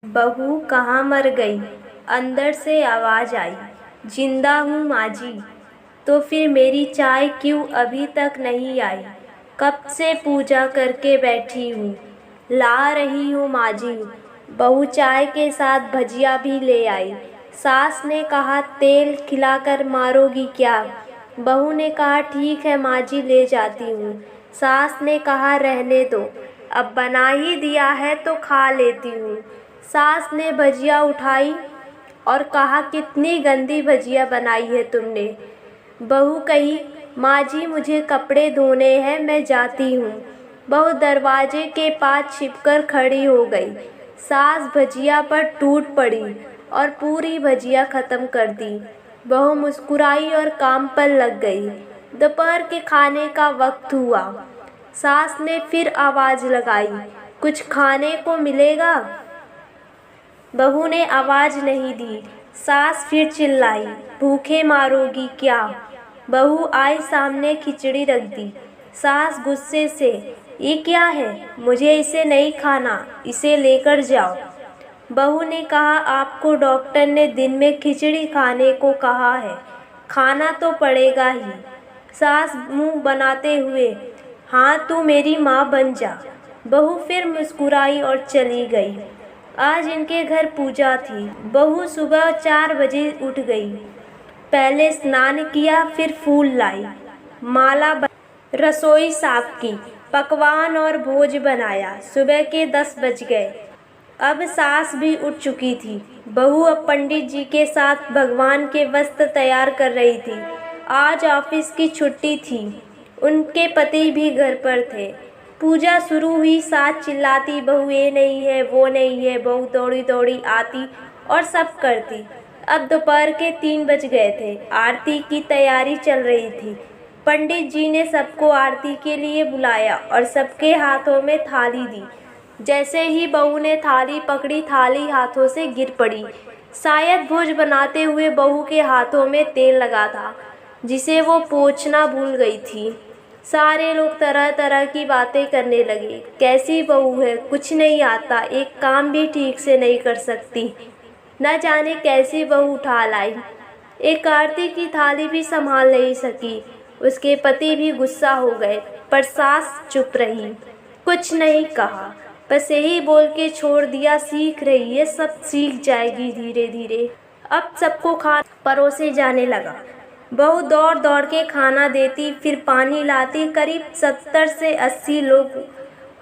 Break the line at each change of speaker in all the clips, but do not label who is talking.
बहू कहाँ मर गई? अंदर से आवाज़ आई। जिंदा हूँ माँ जी। तो फिर मेरी चाय क्यों अभी तक नहीं आई? कब से पूजा करके बैठी हूँ। ला रही हूँ माँ जी। बहू चाय के साथ भजिया भी ले आई। सास ने कहा तेल खिलाकर मारोगी क्या? बहू ने कहा ठीक है माँ जी, ले जाती हूँ। सास ने कहा रहने दो, अब बना ही दिया है तो खा लेती हूँ। सास ने भजिया उठाई और कहा कितनी गंदी भजिया बनाई है तुमने। बहू कही माँ जी मुझे कपड़े धोने हैं, मैं जाती हूँ। बहू दरवाजे के पास छिपकर खड़ी हो गई। सास भजिया पर टूट पड़ी और पूरी भजिया ख़त्म कर दी। बहू मुस्कुराई और काम पर लग गई। दोपहर के खाने का वक्त हुआ। सास ने फिर आवाज़ लगाई, कुछ खाने को मिलेगा? बहू ने आवाज़ नहीं दी। सास फिर चिल्लाई, भूखे मारोगी क्या? बहू आई सामने खिचड़ी रख दी। सास गुस्से से, ये क्या है? मुझे इसे नहीं खाना, इसे लेकर जाओ। बहू ने कहा आपको डॉक्टर ने दिन में खिचड़ी खाने को कहा है, खाना तो पड़ेगा ही। सास मुंह बनाते हुए, हाँ तू मेरी माँ बन जा। बहू फिर मुस्कुराई और चली गई। आज इनके घर पूजा थी। बहू सुबह 4 बजे उठ गई। पहले स्नान किया, फिर फूल लाई, माला रसोई साफ की, पकवान और भोज बनाया। सुबह के 10 बज गए। अब सास भी उठ चुकी थी। बहू अब पंडित जी के साथ भगवान के वस्त्र तैयार कर रही थी। आज ऑफिस की छुट्टी थी। उनके पति भी घर पर थे। पूजा शुरू हुई। सास चिल्लाती, बहू ये नहीं है वो नहीं है। बहू दौड़ी दौड़ी आती और सब करती। अब दोपहर के 3 बज गए थे। आरती की तैयारी चल रही थी। पंडित जी ने सबको आरती के लिए बुलाया और सबके हाथों में थाली दी। जैसे ही बहू ने थाली पकड़ी, थाली हाथों से गिर पड़ी। शायद भोज बनाते हुए बहू के हाथों में तेल लगा था, जिसे वो पोंछना भूल गई थी। सारे लोग तरह तरह की बातें करने लगे। कैसी बहू है, कुछ नहीं आता, एक काम भी ठीक से नहीं कर सकती, न जाने कैसी बहू उठा लाई, एक आरती की थाली भी संभाल नहीं सकी। उसके पति भी गुस्सा हो गए, पर सास चुप रही, कुछ नहीं कहा, बस यही बोल के छोड़ दिया, सीख रही है, सब सीख जाएगी धीरे धीरे। अब सबको खाना परोसे जाने लगा। बहू दौड़ दौड़ के खाना देती, फिर पानी लाती। करीब 70 से 80 लोग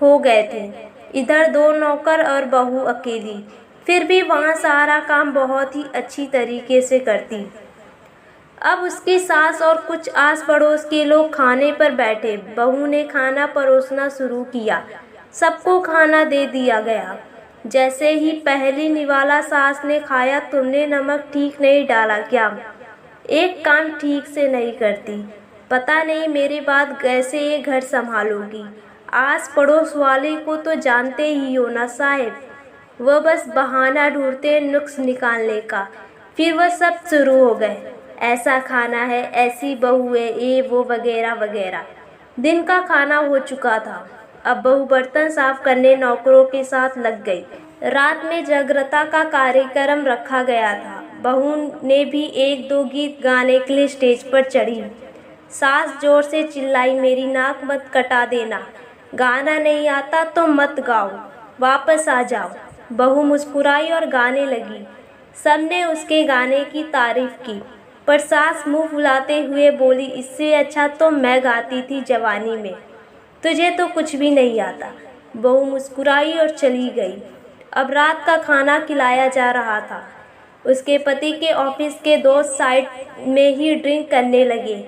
हो गए थे। इधर 2 नौकर और बहू अकेली। फिर भी वहाँ सारा काम बहुत ही अच्छी तरीके से करती। अब उसकी सास और कुछ आस पड़ोस के लोग खाने पर बैठे। बहू ने खाना परोसना शुरू किया। सबको खाना दे दिया गया। जैसे ही पहली निवाला सास ने खाया, तुमने नमक ठीक नहीं डाला क्या? एक काम ठीक से नहीं करती, पता नहीं मेरे बाद कैसे ये घर संभालोगी। आस पड़ोस वाले को तो जानते ही हो ना साहब, वह बस बहाना ढूंढते नुक्स निकालने का। फिर वह सब शुरू हो गए, ऐसा खाना है, ऐसी बहू है, ये वो वगैरह वगैरह। दिन का खाना हो चुका था। अब बहू बर्तन साफ करने नौकरों के साथ लग गई। रात में जागरता का कार्यक्रम रखा गया था। बहू ने भी 1-2 गीत गाने के लिए स्टेज पर चढ़ी। सास जोर से चिल्लाई, मेरी नाक मत कटा देना, गाना नहीं आता तो मत गाओ, वापस आ जाओ। बहू मुस्कुराई और गाने लगी। सबने उसके गाने की तारीफ की, पर सास मुंह फुलाते हुए बोली, इससे अच्छा तो मैं गाती थी जवानी में, तुझे तो कुछ भी नहीं आता। बहू मुस्कुराई और चली गई। अब रात का खाना खिलाया जा रहा था। उसके पति के ऑफिस के दोस्त साइड में ही ड्रिंक करने लगे।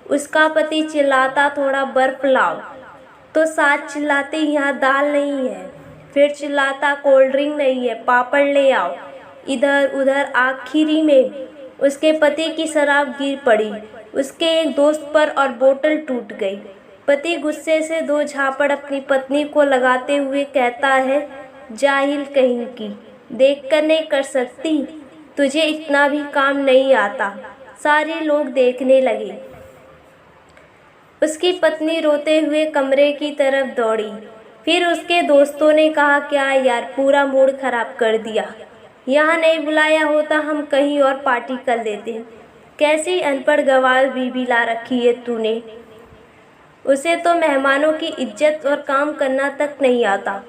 उसका पति चिल्लाता, थोड़ा बर्फ लाओ, तो सास चिल्लाती, यहाँ दाल नहीं है। फिर चिल्लाता, कोल्ड ड्रिंक नहीं है, पापड़ ले आओ। इधर उधर आखिरी में उसके पति की शराब गिर पड़ी उसके एक दोस्त पर और बोतल टूट गई। पति गुस्से से 2 झापड़ अपनी पत्नी को लगाते हुए कहता है, जाहिल कहीं की, देखकर नहीं कर सकती, तुझे इतना भी काम नहीं आता। सारे लोग देखने लगे। उसकी पत्नी रोते हुए कमरे की तरफ दौड़ी। फिर उसके दोस्तों ने कहा, क्या यार, पूरा मूड खराब कर दिया। यहाँ नहीं बुलाया होता, हम कहीं और पार्टी कर लेते। कैसी अनपढ़ गंवार बीवी ला रखी है तूने। उसे तो मेहमानों की इज्जत और काम करना तक नहीं आता।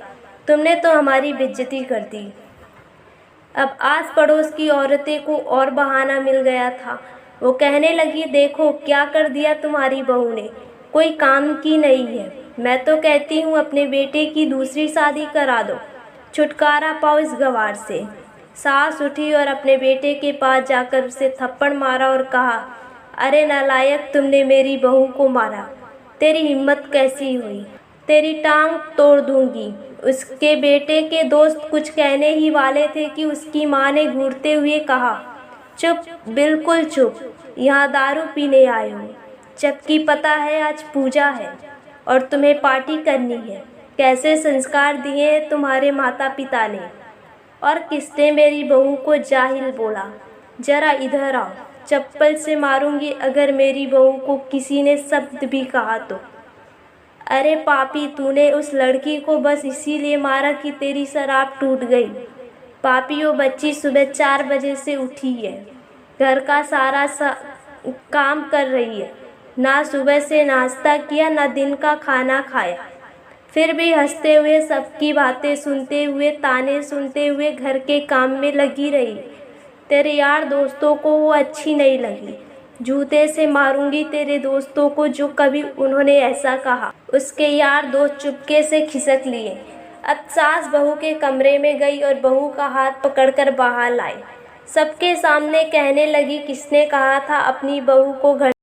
तुमने तो हमारी बेइज्जती कर दी। अब आस पड़ोस की औरतें को और बहाना मिल गया था। वो कहने लगी, देखो क्या कर दिया तुम्हारी बहू ने, कोई काम की नहीं है। मैं तो कहती हूँ अपने बेटे की दूसरी शादी करा दो, छुटकारा पाओ इस गंवार से। सास उठी और अपने बेटे के पास जाकर उसे थप्पड़ मारा और कहा, अरे नालायक, तुमने मेरी बहू को मारा, तेरी हिम्मत कैसी हुई, तेरी टांग तोड़ दूंगी। उसके बेटे के दोस्त कुछ कहने ही वाले थे कि उसकी माँ ने घूरते हुए कहा, चुप, बिल्कुल चुप, यहाँ दारू पीने आए हो, जबकि पता है आज पूजा है और तुम्हें पार्टी करनी है। कैसे संस्कार दिए हैं तुम्हारे माता पिता ने, और किसने मेरी बहू को जाहिल बोला। जरा इधर आओ, चप्पल से मारूंगी अगर मेरी बहू को किसी ने शब्द भी कहा तो। अरे पापी, तूने उस लड़की को बस इसीलिए मारा कि तेरी शराब टूट गई। पापी, वो बच्ची सुबह 4 बजे से उठी है, घर का सारा काम कर रही है, ना सुबह से नाश्ता किया, ना दिन का खाना खाया, फिर भी हंसते हुए, सबकी बातें सुनते हुए, ताने सुनते हुए घर के काम में लगी रही। तेरे यार दोस्तों को वो अच्छी नहीं लगी। जूते से मारूंगी तेरे दोस्तों को जो कभी उन्होंने ऐसा कहा। उसके यार दोस्त चुपके से खिसक लिए। अब सास बहू के कमरे में गई और बहू का हाथ पकड़कर बाहर लाई। सबके सामने कहने लगी, किसने कहा था अपनी बहू को घर